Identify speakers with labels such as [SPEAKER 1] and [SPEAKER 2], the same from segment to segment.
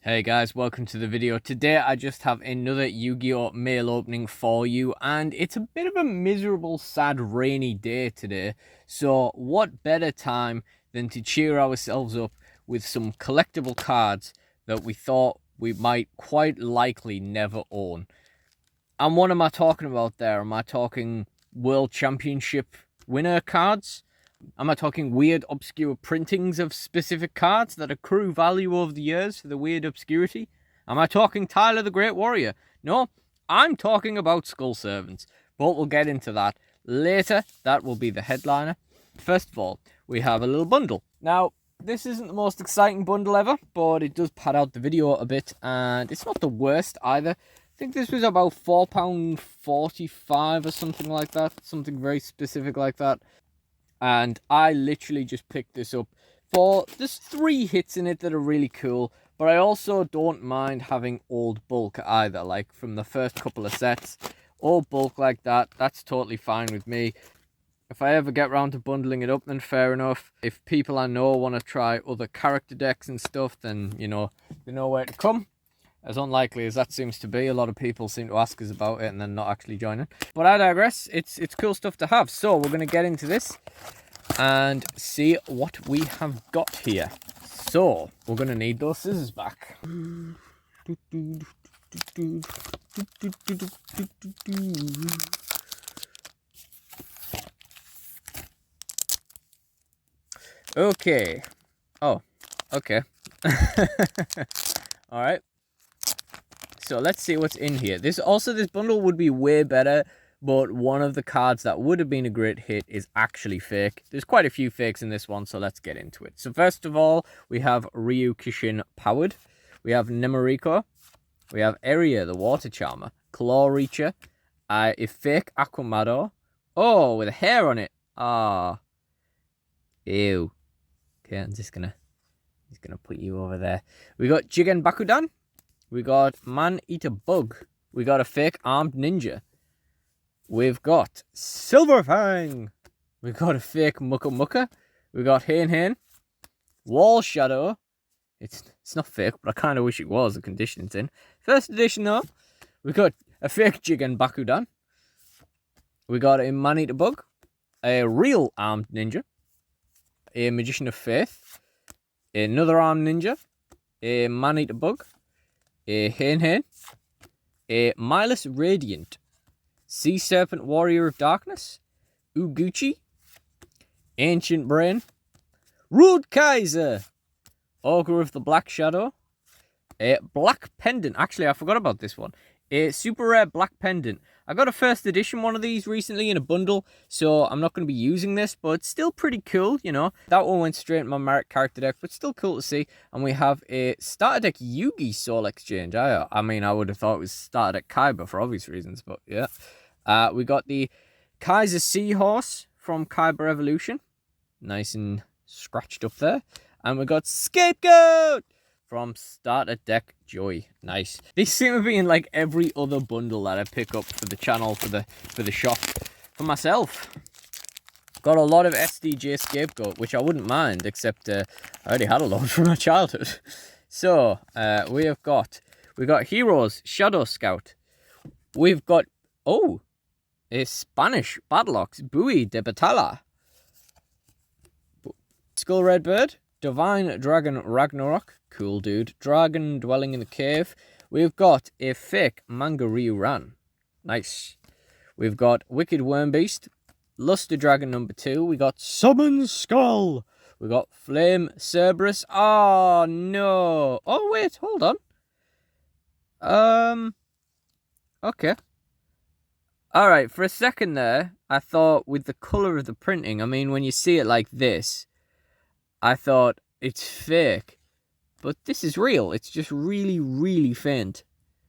[SPEAKER 1] Hey guys, welcome to the video. Today I just have another Yu-Gi-Oh! Mail opening for you, and it's a bit of a miserable, sad, rainy day today. So what better time than to cheer ourselves up with some collectible cards that we thought we might quite likely never own. And what am I talking about there? Am I talking World Championship winner cards? Am I talking weird, obscure printings of specific cards that accrue value over the years for the weird obscurity? Am I talking Tyler the Great Warrior? No, I'm talking about Skull Servants, but we'll get into that later. That will be the headliner. First of all, we have a little bundle. Now, this isn't the most exciting bundle ever, but it does pad out the video a bit, and it's not the worst either. I think this was about £4.45 or something like that, something very specific like that. And I literally just picked this up for, there's 3 hits in it that are really cool, but I also don't mind having old bulk either, like from the first couple of sets. Old bulk like that, that's totally fine with me. If I ever get around to bundling it up, then fair enough. If people I know want to try other character decks and stuff, then, you know, they know where to come. As unlikely as that seems to be, a lot of people seem to ask us about it and then not actually joining. But I digress, it's cool stuff to have. So we're going to get into this and see what we have got here. So we're going to need those scissors back. Okay. Oh, okay. All right. So let's see what's in here. This bundle would be way better, but one of the cards that would have been a great hit is actually fake. There's quite a few fakes in this one, so let's get into it. So first of all, we have Ryu Kishin Powered. We have Nemoriko. We have Area, the Water Charmer. Claw Reacher. A fake Aquamador. Oh, with a hair on it. Ah. Ew. Okay, I'm just gonna put you over there. We got Jigen Bakudan. We got Man-Eater Bug. We got a fake Armed Ninja. We've got Silverfang. We got a fake Mucka Mucka. We got Hain Hain. Wall Shadow. It's not fake, but I kind of wish it was, the condition it's in. First edition though. We got a fake Jigen Bakudan. We got a Man-Eater Bug. A real Armed Ninja. A Magician of Faith. Another Armed Ninja. A Man-Eater Bug. A Hain Hain, a Milus Radiant, Sea Serpent Warrior of Darkness, Uguchi, Ancient Brain, Rude Kaiser, Ogre of the Black Shadow, a Black Pendant. Actually, I forgot about this one. A super rare Black Pendant. I got a first edition one of these recently in a bundle, so I'm not going to be using this, but it's still pretty cool, you know. That one went straight in my Marek character deck, but still cool to see. And we have a starter deck Yugi Soul Exchange. I mean, I would have thought it was starter deck Kaiba for obvious reasons, but yeah. We got the Kaiser Seahorse from Kaiba Evolution. Nice and scratched up there. And we got Scapegoat from Starter Deck Joy. Nice. These seem to be in like every other bundle that I pick up for the channel, for the shop. For myself, got a lot of SDJ Scapegoat, which I wouldn't mind, except I already had a lot from my childhood. So we got Heroes Shadow Scout. We've got a Spanish Badlocks Bui de Batalla. Skull Redbird. Divine Dragon Ragnarok. Cool dude. Dragon Dwelling in the Cave. We've got a fake Manga Ryuran. Nice. We've got Wicked Wormbeast. Luster Dragon number 2. We got Summon Skull. We got Flame Cerberus. Oh no. Oh wait, hold on. Okay. Alright, for a second there, I thought with the colour of the printing, I mean when you see it like this, I thought it's fake, but this is real. It's just really, really faint.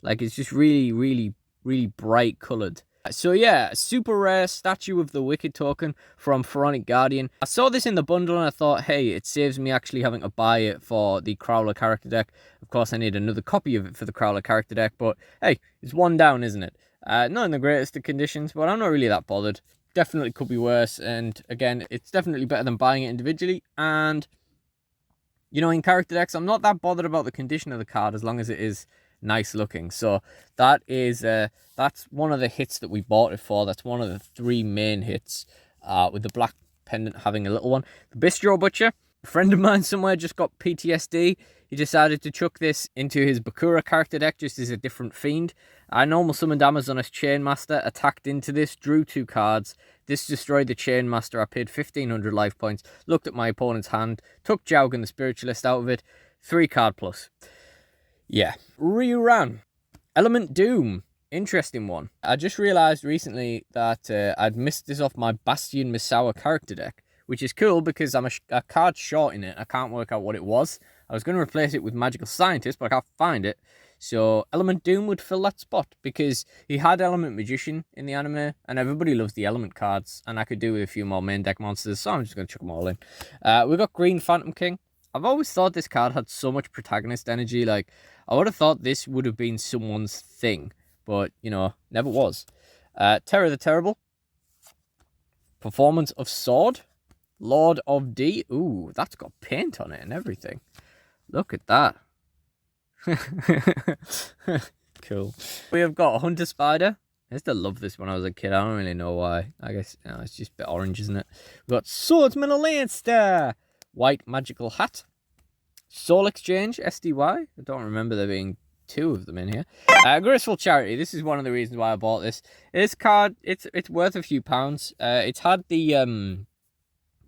[SPEAKER 1] Like, it's just really, really, really bright coloured. So yeah, super rare Statue of the Wicked token from Pharaonic Guardian. I saw this in the bundle and I thought, hey, it saves me actually having to buy it for the Crowler character deck. Of course, I need another copy of it for the Crowler character deck, but hey, it's one down, isn't it? Not in the greatest of conditions, but I'm not really that bothered. Definitely could be worse, and again, it's definitely better than buying it individually, and You know, in character decks, I'm not that bothered about the condition of the card as long as it is nice looking. So that is that's one of the hits that we bought it for. That's one of the 3 main hits, with the black pendant having a little one. The Bistro Butcher, a friend of mine somewhere just got PTSD. He decided to chuck this into his Bakura character deck just as a different fiend. I normal summoned Amazoness Chainmaster, attacked into this, drew 2 cards. This destroyed the Chainmaster. I paid 1,500 life points, looked at my opponent's hand, took Jaugen the Spiritualist out of it. 3 card plus. Yeah. Reran. Element Doom. Interesting one. I just realised recently that I'd missed this off my Bastion Misawa character deck, which is cool because I'm a card short in it. I can't work out what it was. I was going to replace it with Magical Scientist, but I can't find it. So Element Doom would fill that spot because he had Element Magician in the anime, and everybody loves the Element cards, and I could do with a few more main deck monsters, so I'm just going to chuck them all in. We've got Green Phantom King. I've always thought this card had so much protagonist energy. Like, I would have thought this would have been someone's thing, but, you know, never was. Terror the Terrible. Performance of Sword. Lord of D. Ooh, that's got paint on it and everything. Look at that. Cool. We have got Hunter Spider. I used to love this when I was a kid. I don't really know why. I guess, you know, it's just a bit orange, isn't it? We've got Swordsman of Leinster. White Magical Hat. Soul Exchange, SDY. I don't remember there being 2 of them in here. Graceful Charity. This is one of the reasons why I bought this. This card, it's worth a few pounds. It's had the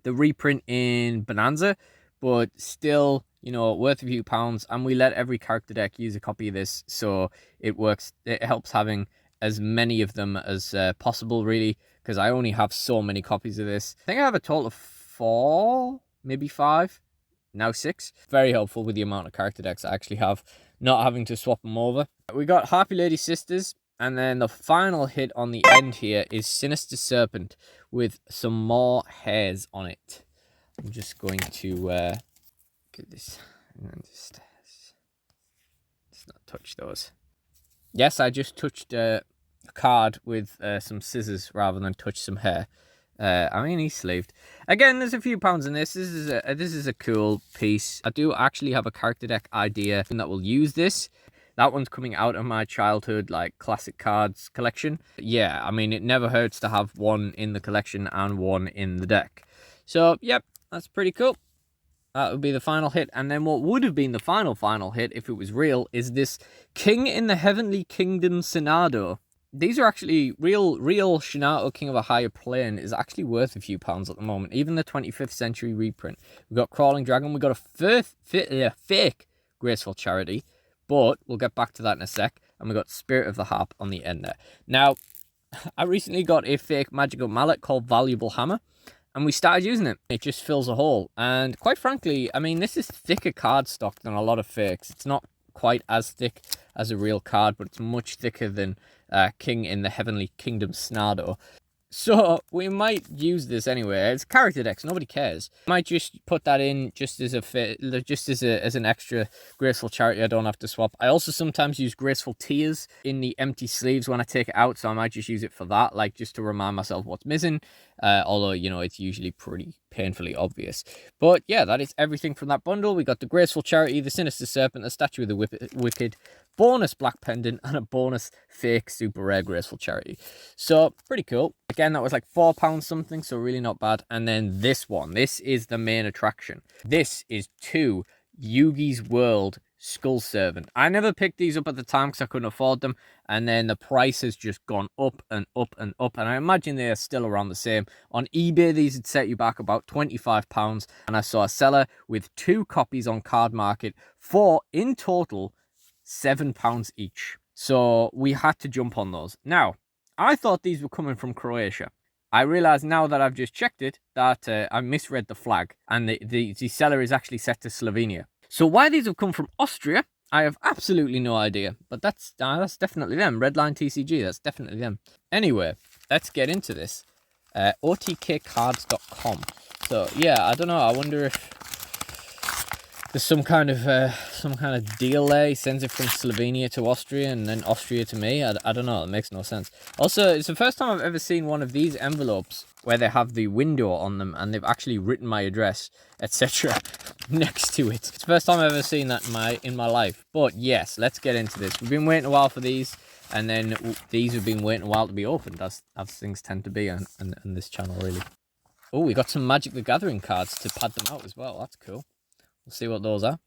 [SPEAKER 1] reprint in Bonanza, but still, you know, worth a few pounds. And we let every character deck use a copy of this, so it works. It helps having as many of them as possible, really, because I only have so many copies of this. I think I have a total of 4, maybe 5. Now 6. Very helpful with the amount of character decks I actually have, not having to swap them over. We got Harpy Lady Sisters, and then the final hit on the end here is Sinister Serpent with some more hairs on it. I'm just going to get this and just not touch those. Yes, I just touched a card with some scissors rather than touch some hair. I mean, he's sleeved. Again, there's a few pounds in this. This is a cool piece. I do actually have a character deck idea that will use this. That one's coming out of my childhood, like, classic cards collection. Yeah, I mean, it never hurts to have one in the collection and one in the deck. So, yep, that's pretty cool. That would be the final hit. And then what would have been the final hit, if it was real, is this King in the Heavenly Kingdom Senado. These are actually real Shinato King of a Higher Plane is actually worth a few pounds at the moment. Even the 25th century reprint. We've got Crawling Dragon. We've got a fake Graceful Charity. But we'll get back to that in a sec. And we've got Spirit of the Harp on the end there. Now, I recently got a fake magical mallet called Valuable Hammer. And we started using it. It just fills a hole. And quite frankly, I mean, this is thicker cardstock than a lot of fakes. It's not quite as thick as a real card, but it's much thicker than King in the Heavenly Kingdom Snardo. So we might use this anyway. It's character decks, nobody cares. Might just put that in just as an extra Graceful Charity I don't have to swap. I also sometimes use Graceful Tears in the empty sleeves when I take it out, so I might just use it for that, like just to remind myself what's missing. Although, you know, it's usually pretty painfully obvious. But yeah, that is everything from that bundle. We got the Graceful Charity, the Sinister Serpent, the Statue of the Wicked, bonus Black Pendant, and a bonus fake super rare Graceful Charity. So pretty cool. Again, that was like £4 something, so really not bad. And then this one, this is the main attraction. This is 2 Yugi's World Skull Servant. I never picked these up at the time because I couldn't afford them, and then the price has just gone up and up and up, and I imagine they are still around the same. On eBay, these would set you back about £25, and I saw a seller with 2 copies on Card Market for, in total, £7 each. So we had to jump on those. Now, I thought these were coming from Croatia. I realise now that I've just checked it that I misread the flag, and the seller is actually set to Slovenia. So why these have come from Austria, I have absolutely no idea. But that's definitely them. Redline TCG, that's definitely them. Anyway, let's get into this. OTKcards.com. So yeah, I don't know. I wonder if there's some kind of deal there. He sends it from Slovenia to Austria and then Austria to me. I don't know. It makes no sense. Also, it's the first time I've ever seen one of these envelopes where they have the window on them and they've actually written my address, etc. next to it. It's the first time I've ever seen that in my life. But yes, let's get into this. We've been waiting a while for these, and then these have been waiting a while to be opened, as things tend to be on this channel, really. Oh, we got some Magic the Gathering cards to pad them out as well. That's cool. We'll see what those are.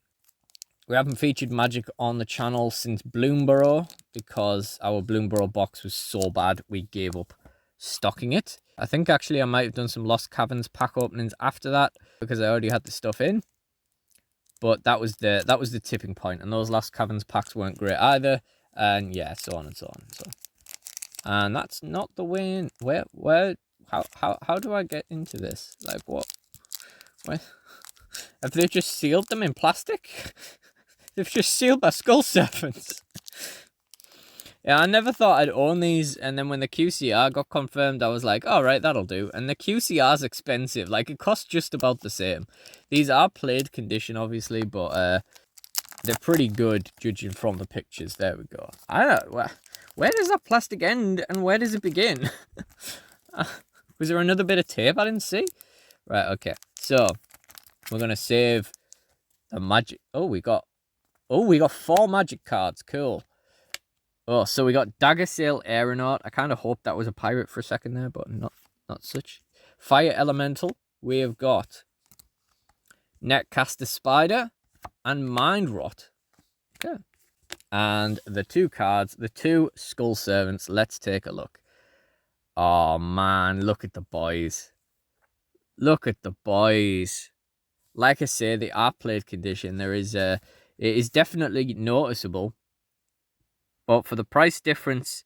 [SPEAKER 1] We haven't featured Magic on the channel since Bloomborough because our Bloomborough box was so bad we gave up stocking it. I think actually I might have done some Lost Caverns pack openings after that because I already had the stuff in. But that was the tipping point, and those Lost Caverns packs weren't great either. And yeah, so on and so on and so on. And that's not the way in. How do I get into this? Like what? Where? Have they just sealed them in plastic? They've just sealed my Skull Servants. Yeah, I never thought I'd own these, and then when the QCR got confirmed, I was like, all right, that'll do. And the QCR's expensive. Like, it costs just about the same. These are played condition, obviously, but they're pretty good, judging from the pictures. There we go. I don't know. Where does that plastic end, and where does it begin? Was there another bit of tape I didn't see? Right, okay. So, we're going to save the magic. Oh, we got 4 magic cards. Cool. Oh, so we got Dagger Sail Aeronaut. I kind of hoped that was a pirate for a second there, but not such. Fire Elemental. We have got Netcaster Spider and Mind Rot. Okay. And the 2 cards, the 2 Skull Servants. Let's take a look. Oh, man. Look at the boys. Look at the boys. Like I say, the are played condition. It is definitely noticeable. But for the price difference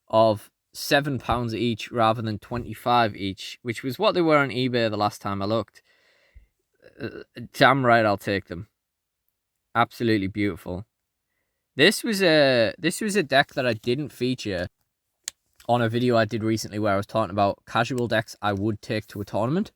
[SPEAKER 1] of £7 each rather than 25 each, which was what they were on eBay the last time I looked, damn right I'll take them. Absolutely beautiful. This was a deck that I didn't feature on a video I did recently where I was talking about casual decks I would take to a tournament.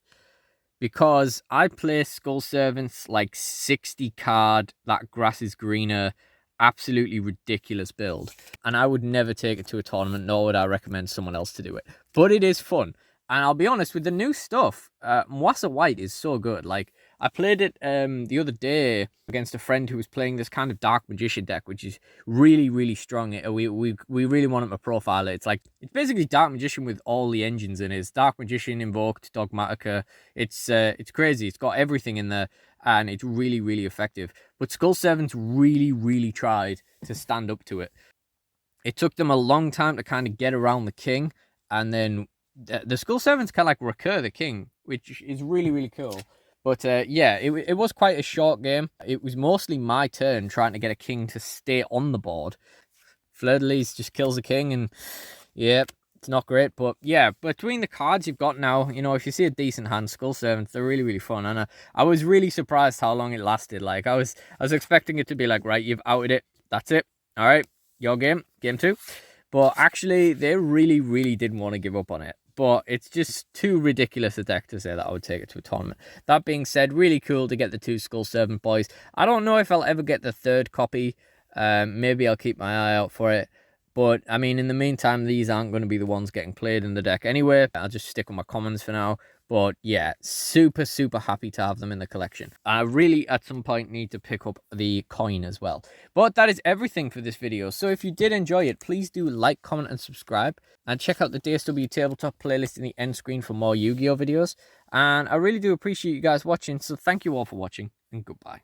[SPEAKER 1] Because I play Skull Servants like 60 card, that grass is greener, absolutely ridiculous build. And I would never take it to a tournament, nor would I recommend someone else to do it. But it is fun. And I'll be honest, with the new stuff, Mwasa Wight is so good. Like, I played it the other day against a friend who was playing this kind of Dark Magician deck, which is really, really strong. We really want him to profile it. It's basically Dark Magician with all the engines in it. It's Dark Magician, Invoked, Dogmatica. It's crazy. It's got everything in there, and it's really, really effective. But Skull Servants really, really tried to stand up to it. It took them a long time to kind of get around the king, and then the Skull Servants kind of like recur the king, which is really, really cool. But yeah, it was quite a short game. It was mostly my turn trying to get a king to stay on the board. Fleur-de-Lis just kills the king, and yeah, it's not great. But yeah, between the cards you've got now, you know, if you see a decent hand, Skull Servants, they're really, really fun. And I was really surprised how long it lasted. Like, I was expecting it to be like, right, you've outed it. That's it. All right, your game 2. But actually, they really, really didn't want to give up on it. But it's just too ridiculous a deck to say that I would take it to a tournament. That being said, really cool to get the 2 Skull Servant boys. I don't know if I'll ever get the 3rd copy. Maybe I'll keep my eye out for it. But, I mean, in the meantime, these aren't going to be the ones getting played in the deck anyway. I'll just stick with my commons for now. But, yeah, super, super happy to have them in the collection. I really, at some point, need to pick up the coin as well. But that is everything for this video. So if you did enjoy it, please do like, comment, and subscribe. And check out the DSW Tabletop playlist in the end screen for more Yu-Gi-Oh videos. And I really do appreciate you guys watching. So thank you all for watching, and goodbye.